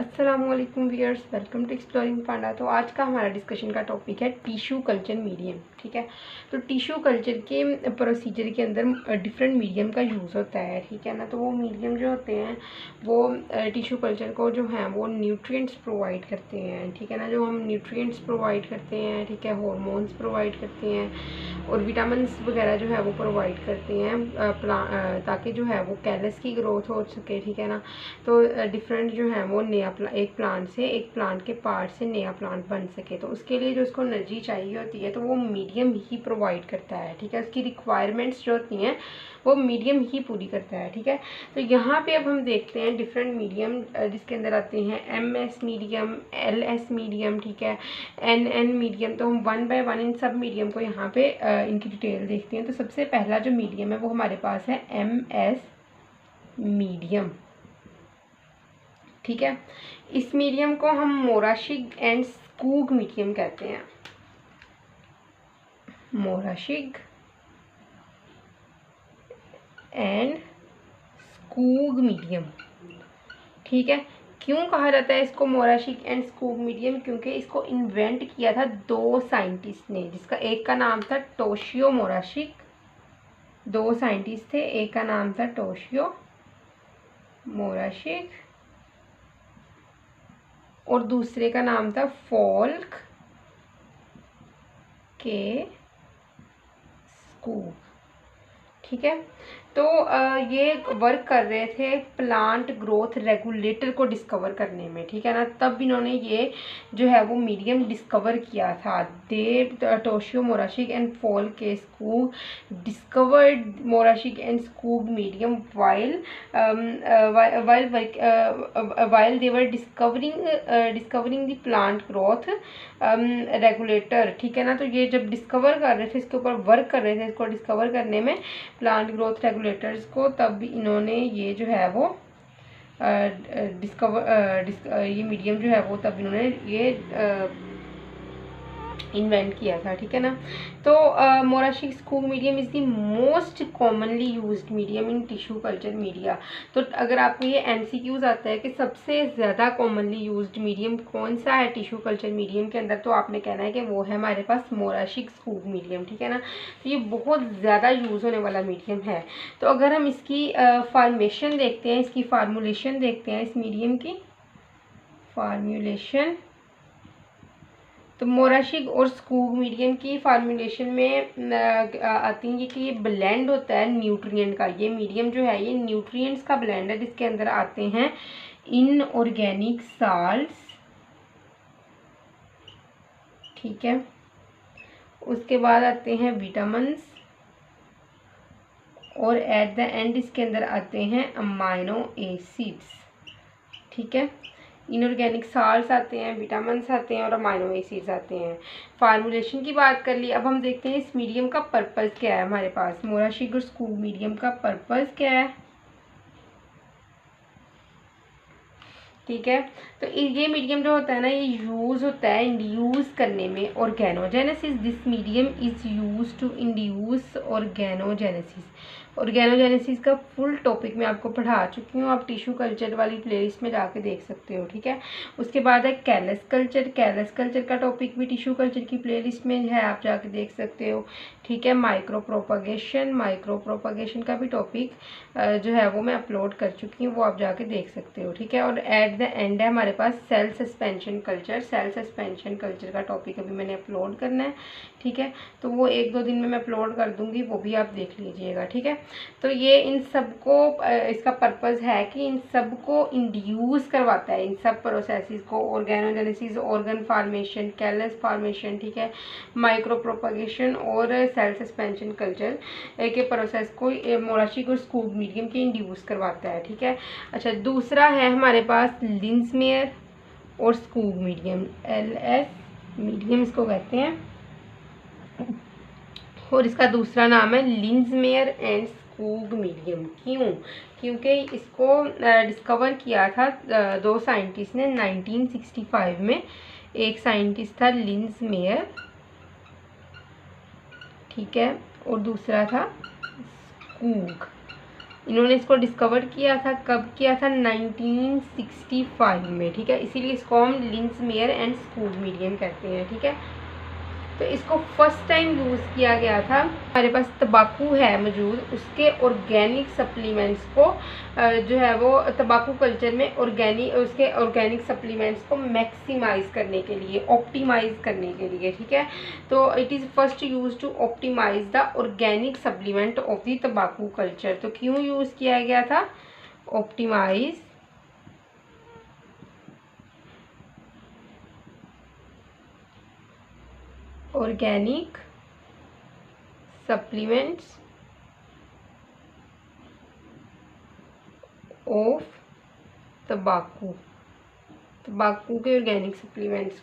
अस्सलामुअलैकुम viewers, welcome to exploring पांडा। तो आज का हमारा डिस्कशन का टॉपिक है टिश्यू कल्चर मीडियम। ठीक है, तो टिश्यू कल्चर के प्रोसीजर के अंदर डिफरेंट मीडियम का यूज़ होता है। ठीक है ना, तो वो मीडियम जो होते हैं वो टिश्यू कल्चर को जो है वो न्यूट्रिएंट्स प्रोवाइड करते हैं। ठीक है ना, जो हम न्यूट्रिएंट्स प्रोवाइड करते हैं, ठीक है, हार्मोन्स प्रोवाइड करते हैं और विटामिन्स वगैरह जो है वो प्रोवाइड करते हैं ताकि जो है वो कैलस की ग्रोथ हो सके। ठीक है ना, तो डिफरेंट जो है वो नया एक प्लांट के पार्ट से नया प्लांट बन सके, तो उसके लिए जो उसको एनर्जी चाहिए होती है तो वो मीडियम ही प्रोवाइड करता है। ठीक है, उसकी रिक्वायरमेंट्स जो होती हैं वो मीडियम ही पूरी करता है। ठीक है, तो यहाँ पे अब हम देखते हैं डिफरेंट मीडियम जिसके अंदर आते हैं MS मीडियम, LS मीडियम, ठीक है, NN मीडियम। तो हम वन बाय वन इन सब मीडियम को यहाँ पे इनकी डिटेल देखते हैं। तो सबसे पहला जो मीडियम है वो हमारे पास है MS मीडियम। ठीक है, इस मीडियम को हम मोराशिग एंड स्कूग मीडियम कहते हैं। मोराशिग एंड स्कूग मीडियम। ठीक है, क्यों कहा जाता है इसको मोराशिग एंड स्कूग मीडियम? क्योंकि इसको इन्वेंट किया था दो साइंटिस्ट ने, जिसका एक का नाम था टोशियो मोराशिग। दो साइंटिस्ट थे, एक का नाम था टोशियो मोराशिग और दूसरे का नाम था फोल्क के स्कूग। ठीक है, तो ये वर्क कर रहे थे प्लांट ग्रोथ रेगुलेटर को डिस्कवर करने में। ठीक है ना, तब इन्होंने ये जो है वो मीडियम डिस्कवर किया था। दे टोशियो मोराशिग एंड फोल के Skoog discovered Murashige and Skoog medium while they were discovering the plant growth regulator. ठीक है ना, तो ये जब डिस्कवर कर रहे थे, इसके ऊपर वर्क कर रहे थे, इसको डिस्कवर करने में प्लांट ग्रोथ रेगुलेटर्स को, तब इन्होंने ये जो है वो ये मीडियम जो है वो तब इन्होंने ये इन्वेंट किया था। ठीक है ना, तो Murashige Skoog medium is the most commonly used medium in tissue culture media. तो अगर आपको ये MCQs आता है कि सबसे ज़्यादा कॉमनली यूज्ड मीडियम कौन सा है टिश्यू कल्चर मीडियम के अंदर, तो आपने कहना है कि वो है हमारे पास मोराशिग स्कूग मीडियम। ठीक है ना, तो ये बहुत ज़्यादा यूज़ होने वाला मीडियम है। तो अगर हम इसकी फॉर्मेशन देखते हैं, इसकी फार्मूलेशन देखते हैं, इस मीडियम की फार्मूलेशन, तो मोराशिग और स्कूग मीडियम की फार्मूलेशन में आती है कि ये ब्लेंड होता है न्यूट्रिएंट का। ये मीडियम जो है ये न्यूट्रिएंट्स का ब्लेंड है, जिसके अंदर आते हैं इनऑर्गेनिक साल्ट्स। ठीक है, उसके बाद आते हैं विटामिन्स और एट द एंड इसके अंदर आते हैं अमाइनो एसिड्स। ठीक है, इनऑर्गेनिक साल्ट्स आते हैं, विटामिन्स आते हैं और अमाइनो एसिड्स आते हैं। फार्मूलेशन की बात कर ली, अब हम देखते हैं इस मीडियम का पर्पस क्या है। हमारे पास मोराशिग और स्कूग मीडियम का पर्पस क्या है? ठीक है, तो ये मीडियम जो होता है ना, ये यूज़ होता है इंड्यूस करने में organogenesis. This medium is use to induce organogenesis. Organogenesis का फुल टॉपिक मैं आपको पढ़ा चुकी हूँ, आप टिश्यू कल्चर वाली प्लेलिस्ट में जाके देख सकते हो। ठीक है, उसके बाद है कैलस कल्चर। कैलस कल्चर का टॉपिक भी टिश्यू कल्चर की प्लेलिस्ट में है, आप जाके देख सकते हो। ठीक है, माइक्रो प्रोपगेशन का भी टॉपिक जो है वो मैं अपलोड कर चुकी हूँ, वो आप जाके देख सकते हो। ठीक है, और एट द एंड है हमारे पास cell suspension culture. Cell suspension culture का टॉपिक अभी मैंने अपलोड करना है। ठीक है, तो वो 1-2 दिन में मैं अपलोड कर दूंगी, वो भी आप देख लीजिएगा। ठीक है, तो ये इन सबको इसका पर्पस है कि इन सबको इंड्यूस करवाता है, इन सब प्रोसेसेस को, organogenesis, organ formation, callus formation, ठीक है, माइक्रो प्रोपगेशन और सेल सस्पेंशन कल्चर के प्रोसेस को मोराशिग और स्कूग मीडियम के इंड्यूस करवाता है। ठीक है, अच्छा, दूसरा है हमारे पास लिंसमेयर और स्कूग मीडियम, LS मीडियम इसको कहते हैं, और इसका दूसरा नाम है लिंसमेयर एंड स्कूग मीडियम। क्यों? क्योंकि इसको डिस्कवर किया था दो साइंटिस्ट ने 1965 में। एक साइंटिस्ट था लिंसमेयर, ठीक है, और दूसरा था स्कूग। इन्होंने इसको डिस्कवर किया था, कब किया था? 1965 में, ठीक है। इसीलिए इसको हम लिंसमेयर एंड स्कूग मीडियम कहते हैं, ठीक है। तो इसको फर्स्ट टाइम यूज़ किया गया था, हमारे पास तंबाकू है मौजूद, उसके ऑर्गेनिक सप्लीमेंट्स को जो है वो तंबाकू कल्चर में उसके ऑर्गेनिक सप्लीमेंट्स को मैक्सिमाइज करने के लिए, ऑप्टिमाइज करने के लिए, ठीक है। तो it is first use to optimise the organic supplement of the तंबाकू कल्चर। तो क्यों यूज़ किया गया था? ऑप्टिमाइज ऑर्गेनिक सप्लीमेंट्स ऑफ तंबाकू के ऑर्गेनिक सप्लीमेंट्स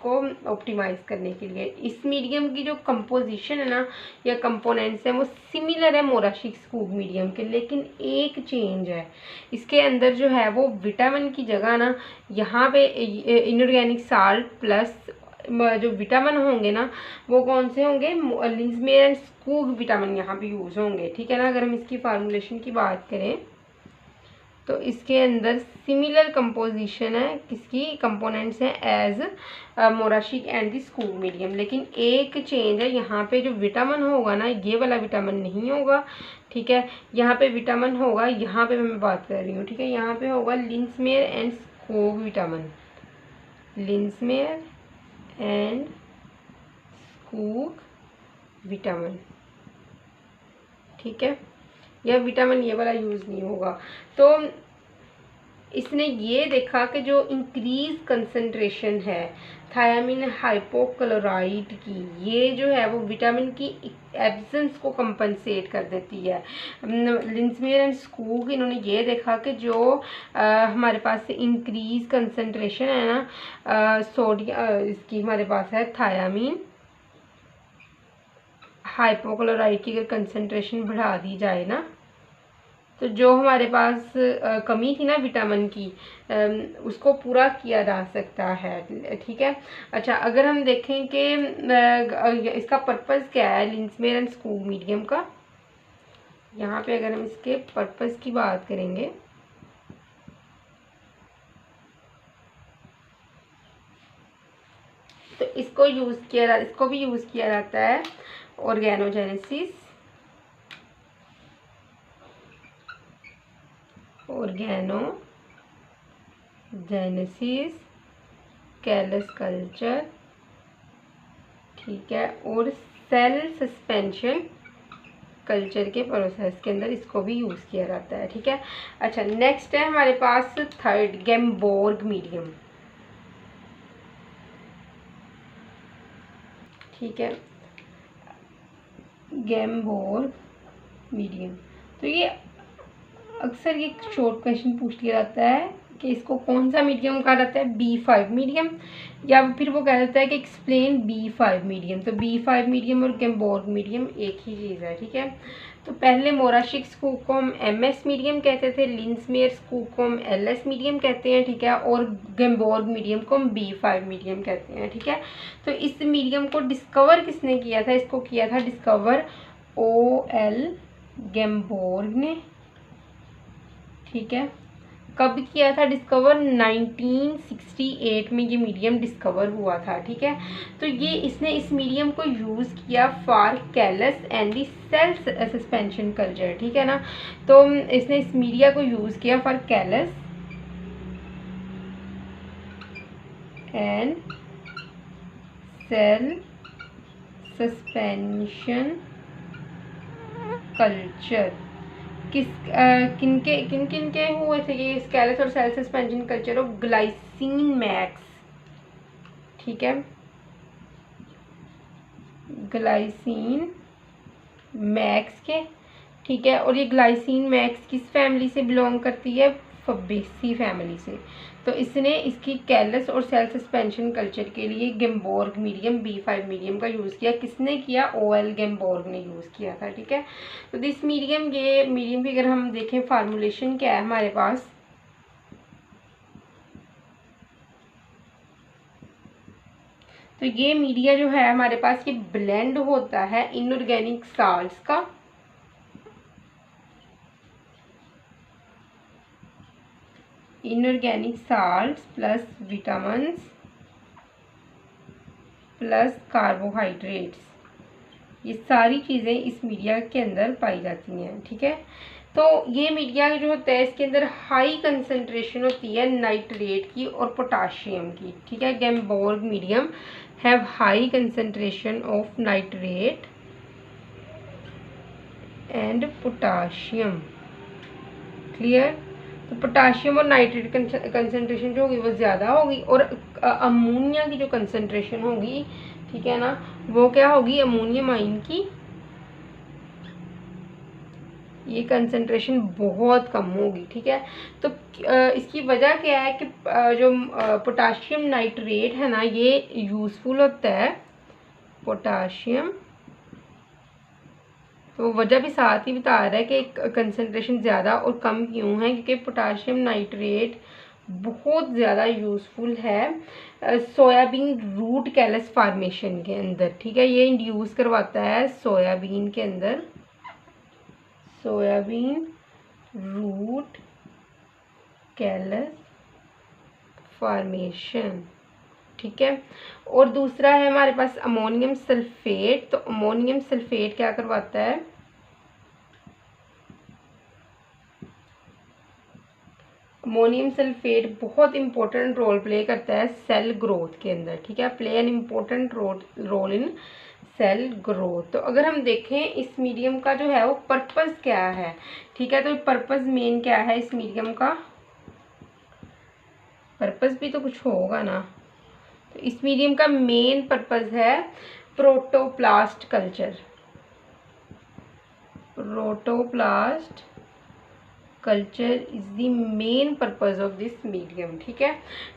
को ऑप्टिमाइज करने के लिए। इस मीडियम की जो कंपोजिशन है ना या कंपोनेंट्स हैं वो सिमिलर है मोराशिक स्कूग मीडियम के, लेकिन एक चेंज है, इसके अंदर जो है वो विटामिन की जगह ना यहाँ पे इनऑर्गेनिक साल्ट प्लस जो विटामिन होंगे ना वो कौन से होंगे? लिंसमेयर एंड स्कूग विटामिन यहाँ पे यूज़ होंगे, ठीक है ना। अगर हम इसकी फार्मूलेशन की बात करें तो इसके अंदर सिमिलर कंपोजिशन है, किसकी कंपोनेंट्स हैं as Murashige and the Skoog medium, लेकिन एक चेंज है, यहाँ पे जो विटामिन होगा ना ये वाला विटामिन नहीं होगा, ठीक है। यहाँ पे विटामिन होगा, यहाँ पे मैं बात कर रही हूँ, ठीक है, यहाँ पे होगा Linsmaier and Skoog vitamin, Linsmaier and Skoog vitamin, ठीक है। यह विटामिन ये वाला यूज़ नहीं होगा। तो इसने ये देखा कि जो इंक्रीज कंसंट्रेशन है थायामीन हाइपोक्लोराइड की, ये जो है वो विटामिन की एब्सेंस को कंपनसेट कर देती है। लिंसमेयर एंड स्कूग इन्होंने ये देखा कि जो हमारे पास इंक्रीज कंसंट्रेशन है ना सोडियम इसकी हमारे पास है थायामीन हाइपोक्लोराइड की अगर कंसंट्रेशन बढ़ा दी जाए ना तो जो हमारे पास कमी थी ना विटामिन की उसको पूरा किया जा सकता है, ठीक है। अच्छा, अगर हम देखें कि इसका पर्पस क्या है लिंसमेयर एंड स्कूग मीडियम का, यहाँ पे अगर हम इसके पर्पस की बात करेंगे तो इसको भी यूज़ किया जाता है ऑर्गेनोजेनेसिस, कैलस कल्चर, ठीक है, और सेल सस्पेंशन कल्चर के प्रोसेस के अंदर इसको भी यूज़ किया जाता है, ठीक है। अच्छा, नेक्स्ट है हमारे पास थर्ड गैम्बोर्ग मीडियम, ठीक है, गैम्बोर्ग मीडियम। तो ये अक्सर ये शॉर्ट क्वेश्चन पूछ लिया जाता है कि इसको कौन सा मीडियम कहा जाता है? B5 मीडियम, या फिर वो कह देता है कि एक्सप्लेन B5 मीडियम। तो B5 मीडियम और गैम्बोर्ग मीडियम एक ही चीज़ है, ठीक है। तो पहले मोराशिक स्कूग को हम MS मीडियम कहते थे, लिंसमेयर स्कूग को हम LS मीडियम कहते हैं, ठीक है, और गैम्बोर्ग मीडियम को हम B5 मीडियम कहते हैं, ठीक है। तो इस मीडियम को डिस्कवर किसने किया था? इसको किया था डिस्कवर OL गैम्बोर्ग ने, ठीक है। कब किया था डिस्कवर? 1968 में ये मीडियम डिस्कवर हुआ था, ठीक है। तो ये इसने इस मीडियम को यूज़ किया for callus and the cell suspension culture, ठीक है ना। तो इसने इस मीडिया को यूज़ किया for callus and cell suspension culture. किन के हुए थे ये कैलस और cell suspension culture of glycine max, ठीक है, ग्लाइसिन मैक्स के, ठीक है। और ये ग्लाइसिन मैक्स किस फैमिली से बिलोंग करती है? फबेसी फैमिली से। तो इसने इसकी कैलस और सेल सस्पेंशन कल्चर के लिए गैम्बोर्ग मीडियम B5 मीडियम का यूज़ किया। किसने किया? OL गैम्बोर्ग ने यूज़ किया था, ठीक है। तो दिस मीडियम, ये मीडियम की अगर हम देखें फार्मूलेशन क्या है हमारे पास, तो ये मीडिया जो है हमारे पास ये ब्लेंड होता है इनऑर्गेनिक साल्ट्स का inorganic salts plus vitamins plus carbohydrates, ये सारी चीज़ें इस मीडिया के अंदर पाई जाती हैं। ठीक है, तो ये मीडिया जो होता है इसके अंदर हाई कंसंट्रेशन होती है नाइट्रेट की और पोटाशियम की। ठीक है, Gamborg medium have high concentration of nitrate and potassium. Clear? तो पोटाशियम और नाइट्रेट कंसंट्रेशन जो होगी वो ज़्यादा होगी और अमोनिया की जो कंसंट्रेशन होगी, ठीक है ना, वो क्या होगी, अमोनियम आयन की ये कंसंट्रेशन बहुत कम होगी। ठीक है, तो इसकी वजह क्या है कि जो पोटाशियम नाइट्रेट है ना ये यूज़फुल होता है, पोटाशियम, तो वजह भी साथ ही बता रहा है कि कंसंट्रेशन ज़्यादा और कम क्यों है, क्योंकि पोटाशियम नाइट्रेट बहुत ज़्यादा यूज़फुल है सोयाबीन रूट कैलस फार्मेशन के अंदर। ठीक है, ये इंड्यूस करवाता है सोयाबीन के अंदर, सोयाबीन रूट कैलस फॉर्मेशन। ठीक है, और दूसरा है हमारे पास अमोनियम सल्फेट। तो अमोनियम सल्फेट क्या करवाता है, अमोनियम सल्फेट बहुत इंपॉर्टेंट रोल प्ले करता है सेल ग्रोथ के अंदर। ठीक है, play an important role in cell growth. तो अगर हम देखें इस मीडियम का जो है वो पर्पस क्या है, ठीक है, तो पर्पस मेन क्या है इस मीडियम का, पर्पस भी तो कुछ होगा ना। तो इस मीडियम का मेन पर्पस है protoplast culture, protoplast culture is the main purpose of this medium. ठीक है,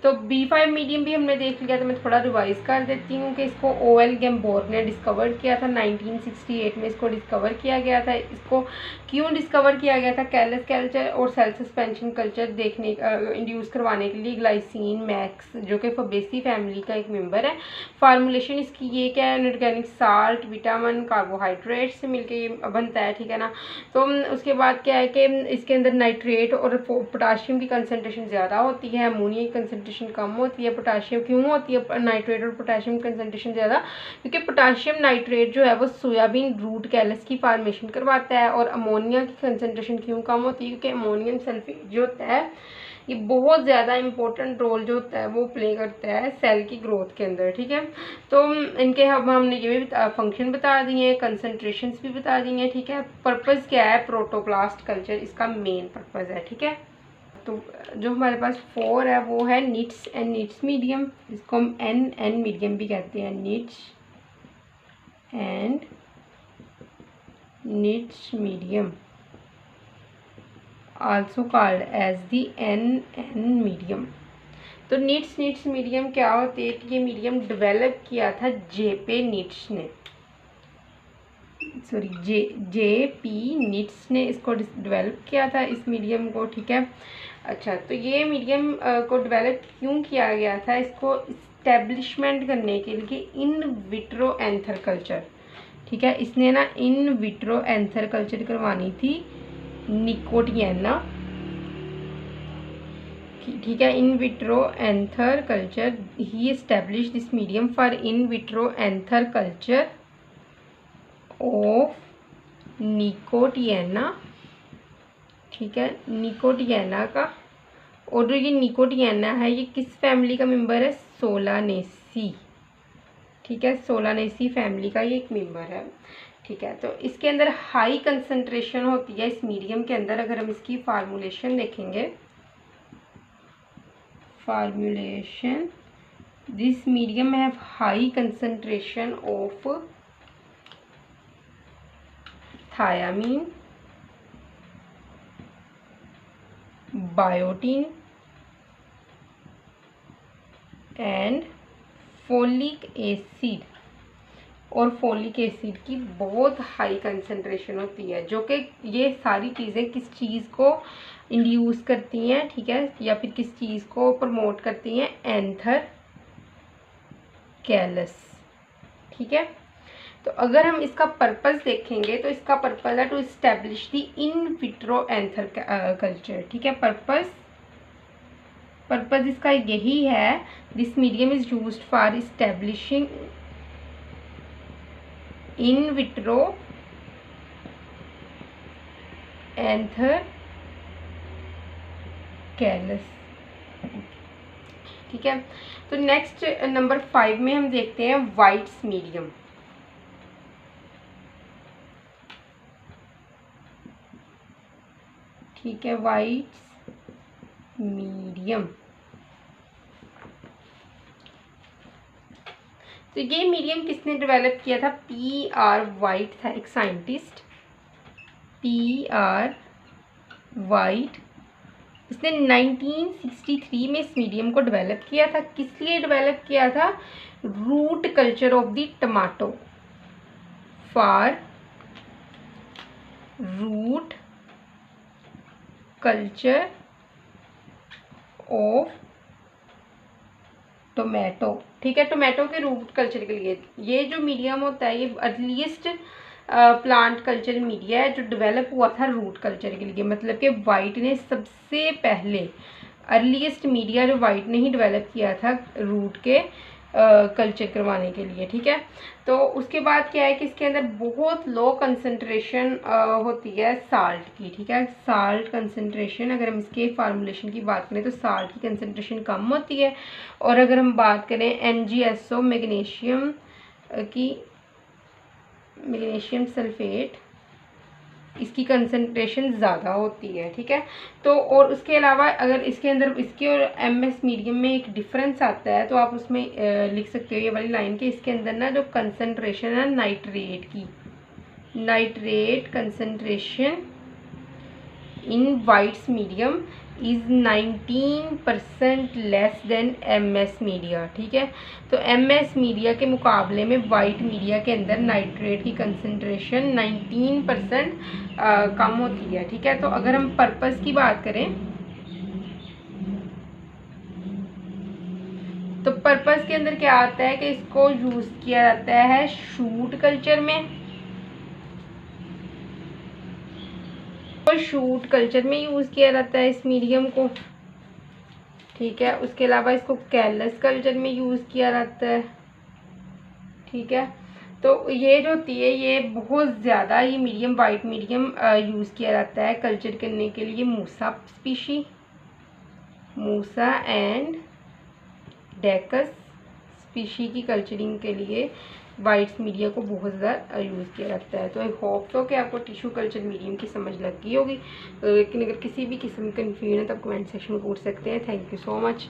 तो B5 मीडियम भी हमने देख लिया, तो मैं थोड़ा रिवाइज कर देती हूँ कि इसको ओएल गैम्बोर्ग ने डिस्कवर किया था 1968 में, इसको डिस्कवर किया गया था। इसको क्यों डिस्कवर किया गया था, कैलस कल्चर और सेल सस्पेंशन कल्चर देखने इंड्यूस करवाने के लिए ग्लाइसिन मैक्स जो कि फबेसी फैमिली का एक मेंबर है। फार्मूलेशन इसकी ये क्या है, इनऑर्गेनिक साल्ट, विटामिन, कार्बोहाइड्रेट से मिलके ये बनता है। ठीक है ना, तो उसके बाद क्या है कि इसके अंदर नाइट्रेट और पोटाशियम की कंसंट्रेशन ज़्यादा होती है, अमोनिया की कंसंट्रेशन कम होती है। पोटाशियम क्यों होती है नाइट्रेट और पोटाशियम की कंसंट्रेशन ज़्यादा, क्योंकि पोटाशियम नाइट्रेट जो है वो सोयाबीन रूट कैलस की फॉर्मेशन करवाता है। और अमोनिया की कंसंट्रेशन क्यों कम होती है, क्योंकि अमोनियम सल्फेट जो होता है ये बहुत ज़्यादा इंपॉर्टेंट रोल जो होता है वो प्ले करता है सेल की ग्रोथ के अंदर। ठीक है, तो इनके हमने ये भी फंक्शन बता दिए हैं, कंसंट्रेशंस भी बता दी हैं। ठीक है, पर्पस क्या है, प्रोटोप्लास्ट कल्चर इसका मेन पर्पस है। ठीक है, तो जो हमारे पास 4 है वो है निट्स एंड निट्स मीडियम, इसको हम एन मीडियम भी कहते हैं, nits and nits medium also called as the NN medium। तो निट्स मीडियम क्या होती है कि ये मीडियम डेवलप किया था जेपे निट्स ने, सॉरी जेपी निट्स ने इसको डेवलप किया था इस मीडियम को। ठीक है, अच्छा, तो ये मीडियम को डेवलप क्यों किया गया था, इसको इस्टेब्लिशमेंट करने के लिए इन विट्रो एंथर कल्चर। ठीक है, इसने ना इन विट्रो एंथर कल्चर करवानी थी निकोटियाना। ठीक है, इन vitro anther culture he establish this medium for in vitro anther culture of Nicotiana. ठीक है, निकोटियाना का, और जो ये निकोटियाना है ये किस फैमिली का मेंबर है, सोलानेसी। ठीक है, सोलानेसी फैमिली का ये एक मेंबर है। ठीक है, तो इसके अंदर हाई कंसंट्रेशन होती है इस मीडियम के अंदर। अगर हम इसकी फार्मूलेशन देखेंगे, formulation, this medium have high concentration of thiamine, biotin and folic acid, और फोलिक एसिड की बहुत हाई कंसंट्रेशन होती है, जो कि ये सारी चीज़ें किस चीज़ को इंड्यूस करती हैं, ठीक है, या फिर किस चीज़ को प्रमोट करती हैं, एंथर कैलस। ठीक है, तो अगर हम इसका पर्पस देखेंगे तो इसका पर्पस है to establish the in vitro anther culture. ठीक है, पर्पस पर्पज़ इसका यही है, this medium is used for establishing in vitro anther callus. ठीक है, तो नेक्स्ट नंबर 5 में हम देखते हैं वाइट्स मीडियम। ठीक है, वाइट्स मीडियम। तो ये मीडियम किसने डेवलप किया था? PR वाइट था एक साइंटिस्ट, PR वाइट। इसने 1963 में इस मीडियम को डेवलप किया था। किस लिए डेवलप किया था? Root culture of the tomato, for root culture of tomato. ठीक है, टोमेटो के रूट कल्चर के लिए ये जो मीडियम होता है, ये अर्लीस्ट प्लांट कल्चर मीडिया है जो डेवलप हुआ था रूट कल्चर के लिए। मतलब कि वाइट ने सबसे पहले अर्लीस्ट मीडिया जो वाइट ने ही डेवलप किया था रूट के कल्चर करवाने के लिए। ठीक है, तो उसके बाद क्या है कि इसके अंदर बहुत लो कंसंट्रेशन होती है साल्ट की। ठीक है, साल्ट कंसंट्रेशन, अगर हम इसके फार्मूलेशन की बात करें तो साल्ट की कंसंट्रेशन कम होती है। और अगर हम बात करें MgSO मैग्नीशियम की, मैग्नीशियम सल्फेट, इसकी कंसंट्रेशन ज़्यादा होती है। ठीक है, तो और उसके अलावा अगर इसके अंदर इसके और MS मीडियम में एक डिफरेंस आता है तो आप उसमें लिख सकते हो ये वाली लाइन के, इसके अंदर ना जो कंसंट्रेशन है नाइट्रेट की, nitrate concentration in White's medium is 19% less than MS media. ठीक है, तो MS मीडिया के मुकाबले में वाइट मीडिया के अंदर नाइट्रेट की कंसंट्रेशन 19% कम होती है। ठीक है, तो अगर हम पर्पस की बात करें तो पर्पस के अंदर क्या आता है कि इसको यूज़ किया जाता है शूट कल्चर में, तो शूट कल्चर में यूज़ किया जाता है इस मीडियम को। ठीक है, उसके अलावा इसको कैलस कल्चर में यूज़ किया जाता है। ठीक है, तो ये जो होती है ये बहुत ज़्यादा ये मीडियम वाइट मीडियम यूज़ किया जाता है कल्चर करने के लिए मूसा स्पीशी, मूसा एंड डेकस स्पीशी की कल्चरिंग के लिए वाइट्स मीडिया को बहुत ज़्यादा यूज़ किया जाता है। तो आई होप तो कि आपको टिश्यू कल्चर मीडियम की समझ लग गई होगी। लेकिन अगर किसी भी किस्म का कन्फ्यूजन है तो आप कमेंट सेक्शन में पूछ सकते हैं। Thank you so much.